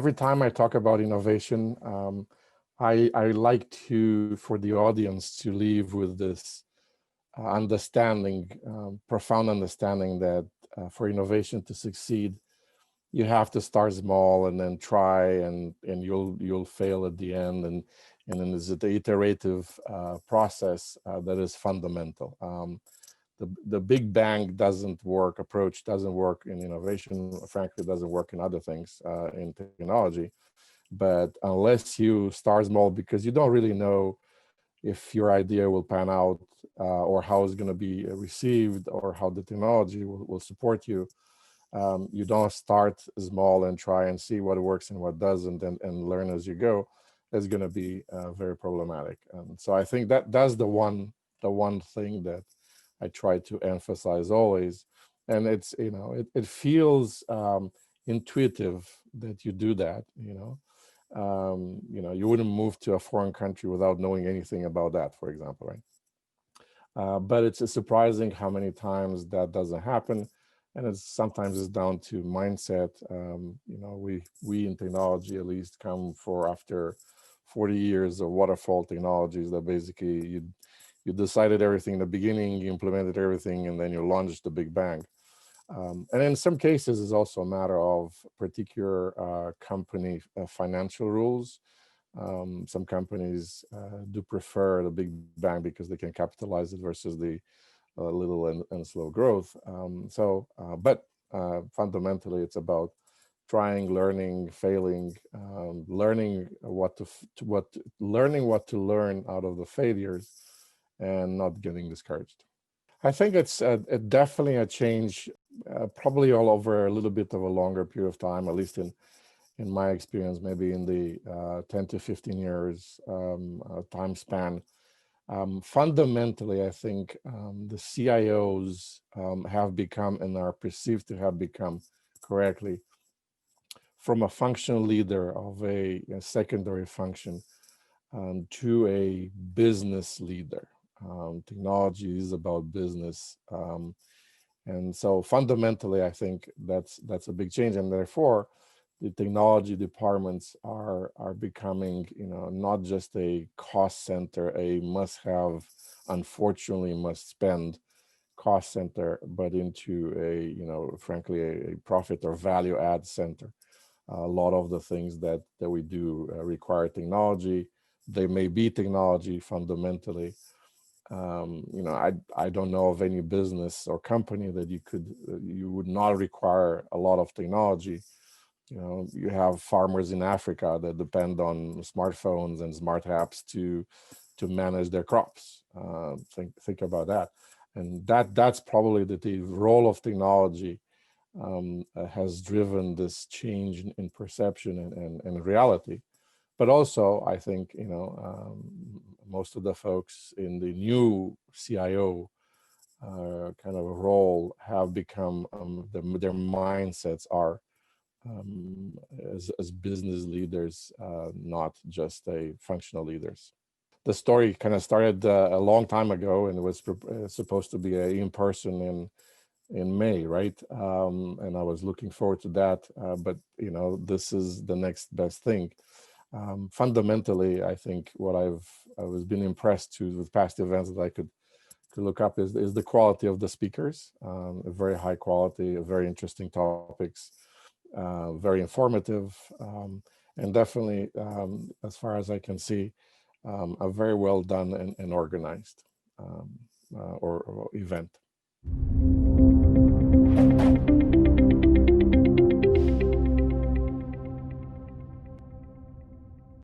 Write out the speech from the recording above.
every time I talk about innovation, I like for the audience to leave with this understanding, profound understanding that for innovation to succeed, you have to start small and then try, and you'll fail at the end, and then there's the iterative process that is fundamental. The big bang approach doesn't work in innovation. Frankly, doesn't work in other things in technology. But unless you start small, because you don't really know if your idea will pan out or how it's going to be received or how the technology will support you, you don't start small and try and see what works and what doesn't, and learn as you go, is going to be very problematic. So I think that's the one thing that I try to emphasize always. And it's, it feels intuitive that you do that, you wouldn't move to a foreign country without knowing anything about that, for example, right? But it's surprising how many times that doesn't happen. And sometimes it's down to mindset. We in technology at least come after 40 years of waterfall technologies that basically you decided everything in the beginning, you implemented everything, and then you launched the big bang. And in some cases, it's also a matter of particular company financial rules. Some companies do prefer the big bang because they can capitalize it versus the little and slow growth. But fundamentally, it's about trying, learning, failing, learning what to learn out of the failures, and not getting discouraged. I think it's definitely a change, probably all over a little bit of a longer period of time, at least in my experience, maybe in the 10 to 15 years time span. Fundamentally, I think the CIOs have become, and are perceived to have become correctly, from a functional leader of a secondary function to a business leader. Technology is about business. And so fundamentally, I think that's a big change. And therefore, the technology departments are becoming, not just a cost center, a must-have, unfortunately must-spend cost center, but into a, frankly, a profit or value-add center. A lot of the things that we do require technology. They may be technology fundamentally. I don't know of any business or company that you would not require a lot of technology. You have farmers in Africa that depend on smartphones and smart apps to manage their crops. Think about that, and that's probably the role of technology has driven this change in perception and reality. But also, I think most of the folks in the new CIO kind of role have become their mindsets are as business leaders, not just a functional leaders. The story kind of started a long time ago, and it was supposed to be in person in May, right? And I was looking forward to that, but this is the next best thing. Fundamentally, I think what I was been impressed with past events that I could look up is the quality of the speakers. A very high quality, very interesting topics, very informative, and definitely, as far as I can see, a very well done and organized or event.